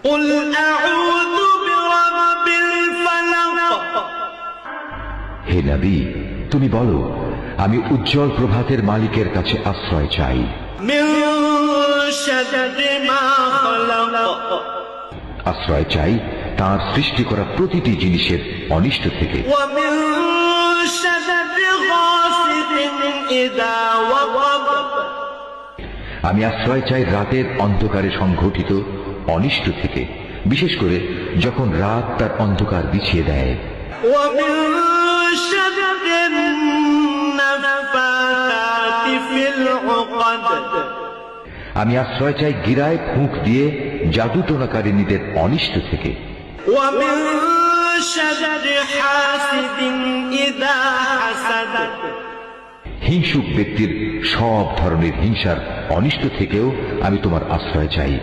قل أعوذ برب الفلق হে নবী, তুমি বলো, আমি উজ্জ্বল প্রভাতের মালিকের কাছে আশ্রয় চাই من شر ما خلق আশ্রয় চাই তার সৃষ্টি করা প্রতিটি জিনিসের অনিষ্ট থেকে, ومن شر غاسق إذا وقب আমি আশ্রয় চাই রাতের অন্ধকারে সংঘটিত অনিষ্ট থেকে, বিশেষ করে যখন রাত তার অন্ধকার বিছিয়ে দেয়। ومن شر النفاثات في العقد আমি আশ্রয় চাই গিরায় ফুঁক দিয়ে জাদু টোনাকারিনীদের অনিষ্ট থেকে। ومن شر حاسد إذا حسد হিংসুক ব্যক্তির সব ধরনের হিংসার অনিষ্ট থেকেও আমি তোমার আশ্রয় চাই।